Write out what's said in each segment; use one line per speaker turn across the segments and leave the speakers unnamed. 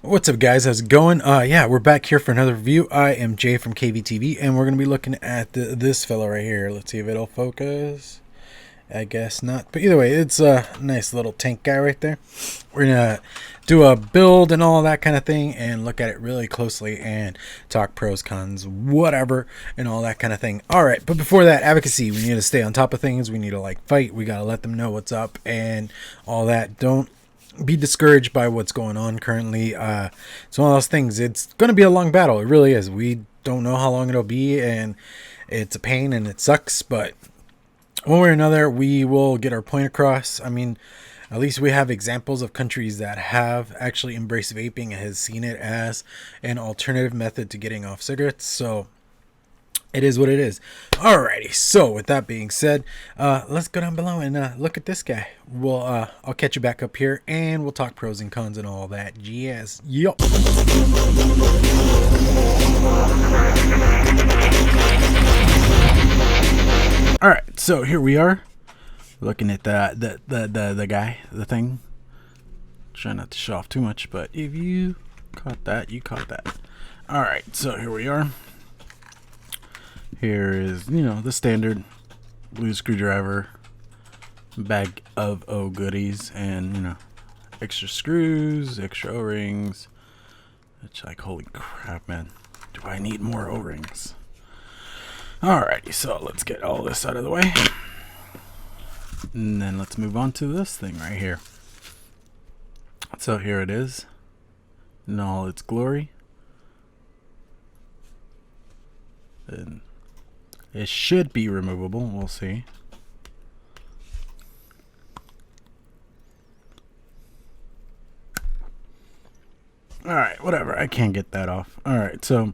What's up, guys? How's it going? Yeah, we're back here for another review. I am Jay from KVTV, and we're going to be looking at this fella right here. Let's see if it'll focus. I guess not. But either way, it's a nice little tank guy right there. We're going to do a build and all that kind of thing and look at it really closely and talk pros, cons, whatever, and all that kind of thing. All right, but before that, advocacy. We need to stay on top of things. We need to, fight. We got to let them know what's up and all that. Don't be discouraged by what's going on currently. It's one of those things. It's going to be a long battle. It really is. We don't know how long it'll be, and it's a pain and it sucks, but one way or another, we will get our point across. I mean, at least we have examples of countries that have actually embraced vaping and has seen it as an alternative method to getting off cigarettes. So it is what it is. Alrighty, so with that being said, let's go down below and look at this guy. I'll catch you back up here and we'll talk pros and cons and all that. Yes. Yup. Alright, so here we are looking at the guy, the thing. Try not to show off too much, but if you caught that, you caught that. Alright, so here we are. Here is, the standard blue screwdriver, bag of goodies, and, extra screws, extra O-rings. It's like, holy crap, man. Do I need more O-rings? Alrighty, so let's get all this out of the way. And then let's move on to this thing right here. So here it is in all its glory. And it should be removable. We'll see. Alright, whatever. I can't get that off. Alright, so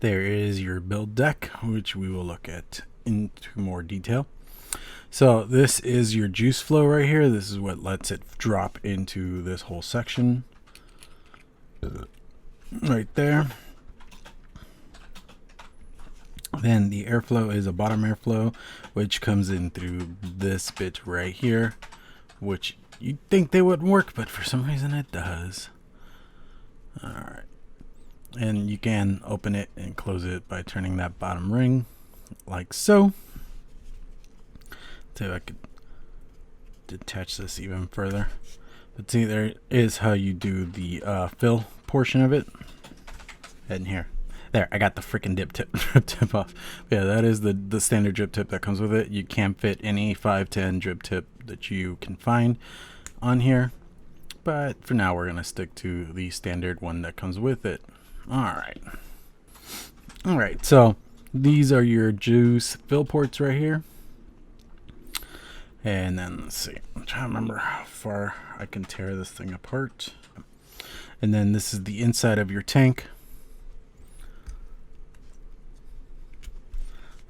there is your build deck, which we will look at into more detail. So this is your juice flow right here. This is what lets it drop into this whole section. Right there. Then the airflow is a bottom airflow, which comes in through this bit right here, which you'd think they wouldn't work, but for some reason it does. Alright. And you can open it and close it by turning that bottom ring like so. See if I could detach this even further. But see, there is how you do the fill portion of it. And here. There, I got the freaking drip tip off. Yeah, that is the standard drip tip that comes with it. You can fit any 510 drip tip that you can find on here. But for now, we're going to stick to the standard one that comes with it. Alright. Alright, so these are your juice fill ports right here. And then, let's see. I'm trying to remember how far I can tear this thing apart. And then this is the inside of your tank.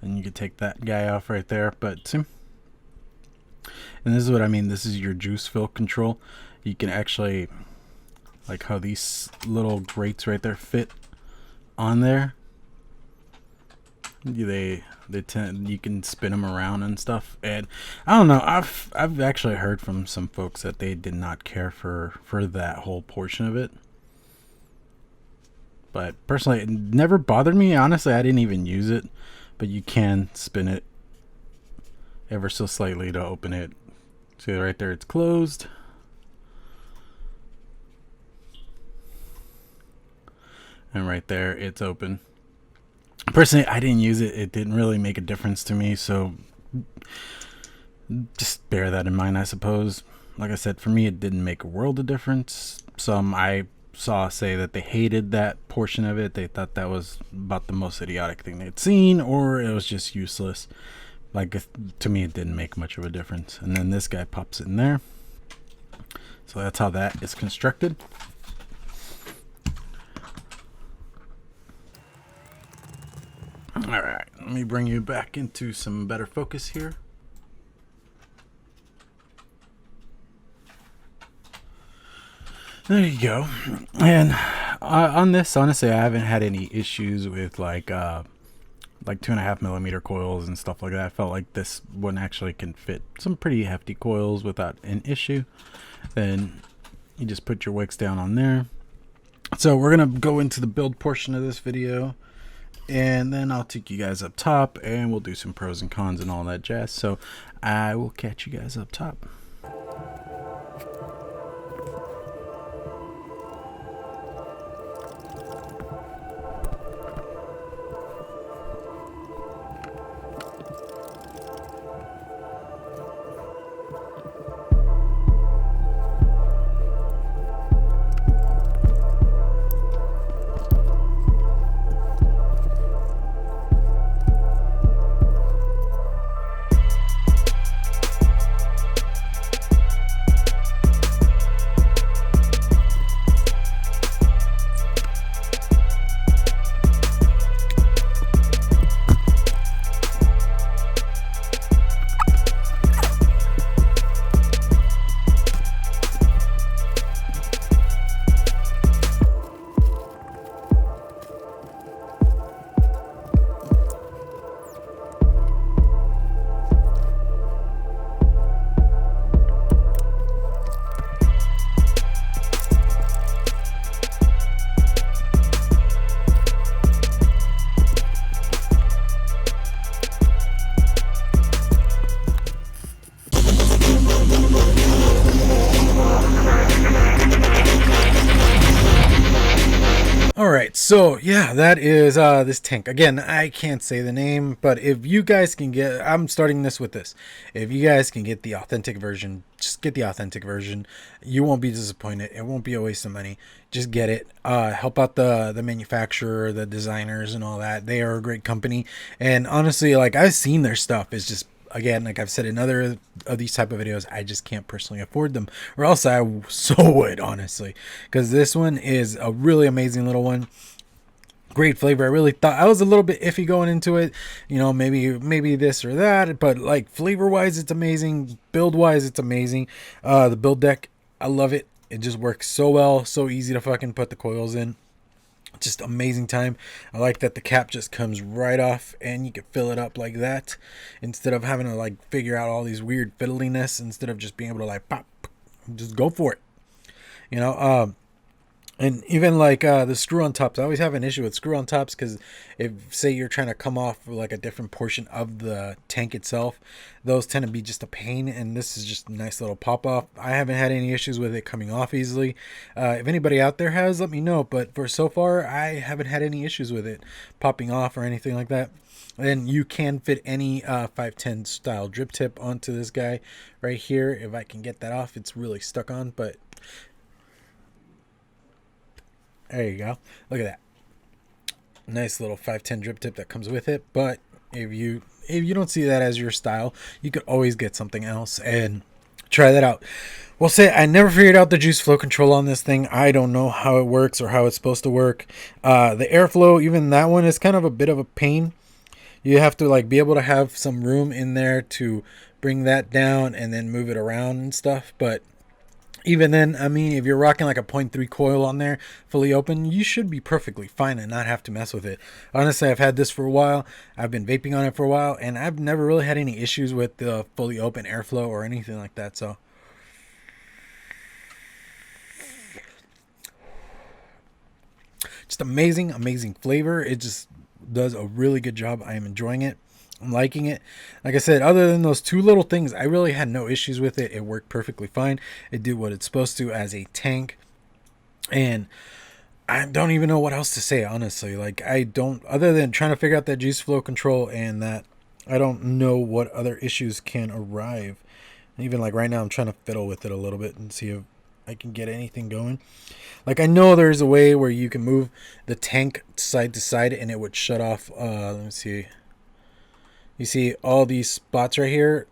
And you can take that guy off right there, but see? And this is what I mean. This is your juice fill control. You can actually, like how these little grates right there fit on there. You can spin them around and stuff. And I don't know. I've actually heard from some folks that they did not care for that whole portion of it. But personally, it never bothered me. Honestly, I didn't even use it. But you can spin it ever so slightly to open it. See right there, it's closed. And right there, it's open. Personally, I didn't use it. It didn't really make a difference to me. So just bear that in mind, I suppose. Like I said, for me, it didn't make a world of difference. Some I saw say that they hated that portion of it. They thought that was about the most idiotic thing they'd seen, or it was just useless. Like, to me, it didn't make much of a difference. And then this guy pops in there. So that's how that is constructed. All right, let me bring you back into some better focus here. There you go. And on this, honestly, I haven't had any issues with like 2.5 millimeter coils and stuff like that. I felt like this one actually can fit some pretty hefty coils without an issue. Then you just put your wicks down on there. So we're going to go into the build portion of this video, and then I'll take you guys up top and we'll do some pros and cons and all that jazz. So I will catch you guys up top. Alright, so yeah, that is this tank. Again, I can't say the name, but if you guys can get, I'm starting this with this. If you guys can get the authentic version, just get the authentic version. You won't be disappointed. It won't be a waste of money. Just get it. Help out the manufacturer, the designers and all that. They are a great company. And honestly, like, I've seen their stuff. It's just, again, like I've said in other of these type of videos, I just can't personally afford them, or else I so would, honestly, because this one is a really amazing little one. Great flavor. I really thought I was a little bit iffy going into it, you know, maybe this or that, but like flavor wise it's amazing, build wise it's amazing. The build deck, I love it. It just works so well, so easy to fucking put the coils in. Just amazing time. I like that the cap just comes right off and you can fill it up like that instead of having to like figure out all these weird fiddliness. Instead of just being able to like pop, just go for it, you know. And even like the screw on tops, I always have an issue with screw on tops because if, say, you're trying to come off like a different portion of the tank itself, those tend to be just a pain. And this is just a nice little pop off. I haven't had any issues with it coming off easily. If anybody out there has, let me know. But for so far, I haven't had any issues with it popping off or anything like that. And you can fit any 510 style drip tip onto this guy right here. If I can get that off, it's really stuck on, but there you go. Look at that. Nice little 510 drip tip that comes with it. But if you don't see that as your style, you could always get something else and try that out. We'll say I never figured out the juice flow control on this thing. I don't know how it works or how it's supposed to work. The airflow, even that one is kind of a bit of a pain. You have to like be able to have some room in there to bring that down and then move it around and stuff. But even then, I mean, if you're rocking like a 0.3 coil on there, fully open, you should be perfectly fine and not have to mess with it. Honestly, I've had this for a while. I've been vaping on it for a while, and I've never really had any issues with the fully open airflow or anything like that. So, just amazing, amazing flavor. It just does a really good job. I am enjoying it. I'm liking it. Like I said, other than those two little things, I really had no issues with it. It worked perfectly fine. It did what it's supposed to as a tank. And I don't even know what else to say, honestly. Like, I don't, other than trying to figure out that juice flow control and that, I don't know what other issues can arrive. Even like right now, I'm trying to fiddle with it a little bit and see if I can get anything going. Like, I know there's a way where you can move the tank side to side and it would shut off. Let me see. You see all these spots right here?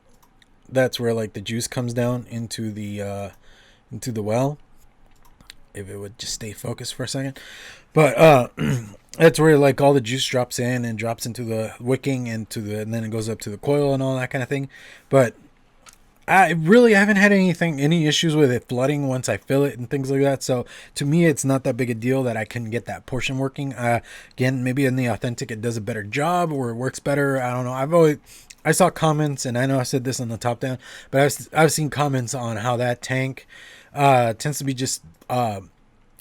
That's where like the juice comes down into the well. If it would just stay focused for a second. But that's where like all the juice drops in and drops into the wicking and then it goes up to the coil and all that kind of thing. But I really haven't had any issues with it flooding once I fill it and things like that. So to me, it's not that big a deal that I couldn't get that portion working. Again, maybe in the authentic, it does a better job or it works better. I don't know. I saw comments, and I know I said this on the top down, but I've seen comments on how that tank tends to be just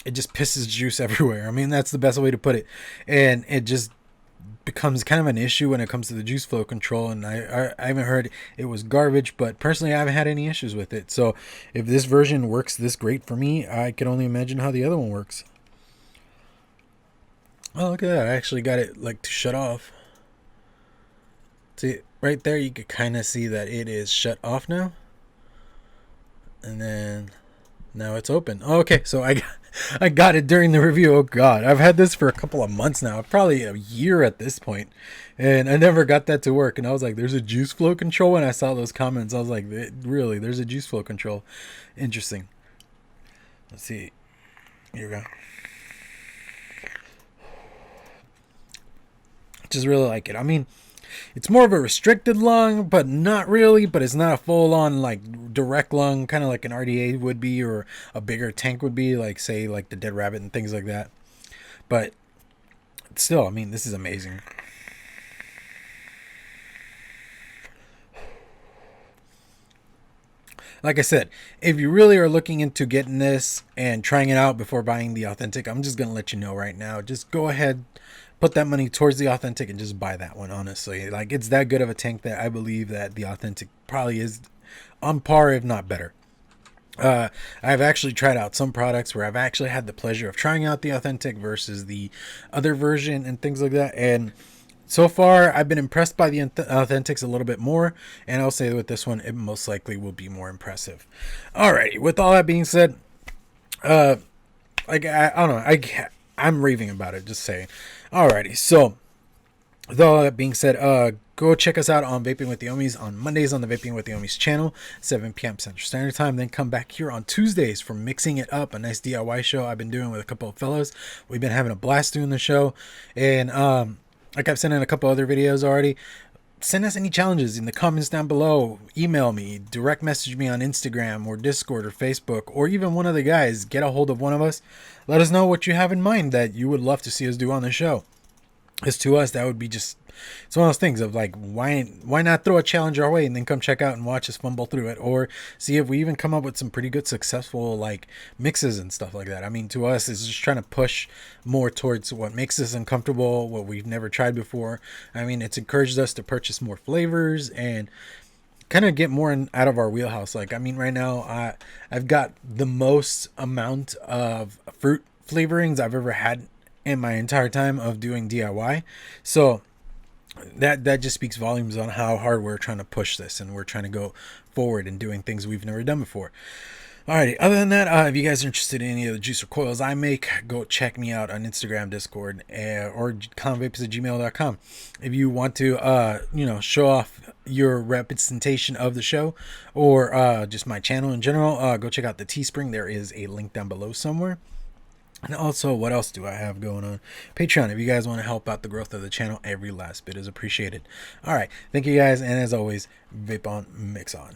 it just pisses juice everywhere. I mean, that's the best way to put it. And it just becomes kind of an issue when it comes to the juice flow control. And I haven't heard it was garbage, but personally I haven't had any issues with it. So if this version works this great for me, I can only imagine how the other one works. Oh, look at that. I actually got it like to shut off. See, right there you could kind of see that it is shut off now. And then now it's open. Oh, okay, so I got it during the review. Oh god, I've had this for a couple of months now, probably a year at this point, and I never got that to work. And I was like, there's a juice flow control. When I saw those comments, I was like, really, there's a juice flow control. Interesting. Let's see. Here we go. Just really like it. I mean, it's more of a restricted lung, but not really. But it's not a full-on like direct lung, kind of like an RTA would be, or a bigger tank would be, like say like the Dead Rabbit and things like that. But still, I mean, this is amazing. Like I said, if you really are looking into getting this and trying it out before buying the Authentic, I'm just going to let you know right now. Just go ahead, put that money towards the Authentic and just buy that one, honestly. Like, it's that good of a tank that I believe that the Authentic probably is on par, if not better. I've actually tried out some products where I've actually had the pleasure of trying out the Authentic versus the other version and things like that. And so far, I've been impressed by the Authentics a little bit more, and I'll say with this one, it most likely will be more impressive. Alrighty, with all that being said, I don't know, I'm raving about it, just saying. Alrighty, so with all that being said, go check us out on Vaping with the Ohmies on Mondays on the Vaping with the Ohmies channel, 7 p.m. Central Standard Time. Then come back here on Tuesdays for Mixing It Up, a nice DIY show I've been doing with a couple of fellows. We've been having a blast doing the show, and like I've sent in a couple other videos already. Send us any challenges in the comments down below. Email me, direct message me on Instagram or Discord or Facebook, or even one of the guys. Get a hold of one of us. Let us know what you have in mind that you would love to see us do on the show. As to us, that would be just, it's one of those things of like, why not throw a challenge our way and then come check out and watch us fumble through it, or see if we even come up with some pretty good successful like mixes and stuff like that. I mean, to us, it's just trying to push more towards what makes us uncomfortable, what we've never tried before. I mean, it's encouraged us to purchase more flavors and kind of get more out of our wheelhouse. Like, I mean, right now I've got the most amount of fruit flavorings I've ever had in my entire time of doing DIY. So that just speaks volumes on how hard we're trying to push this, and we're trying to go forward and doing things we've never done before. Alrighty, other than that, if you guys are interested in any of the juicer coils I make, go check me out on Instagram, Discord, or klowneVapors@gmail.com. If you want to, show off your representation of the show, or just my channel in general, go check out the Teespring. There is a link down below somewhere. And also, what else do I have going on? Patreon, if you guys want to help out the growth of the channel, every last bit is appreciated. All right, thank you guys, and as always, vape on, mix on.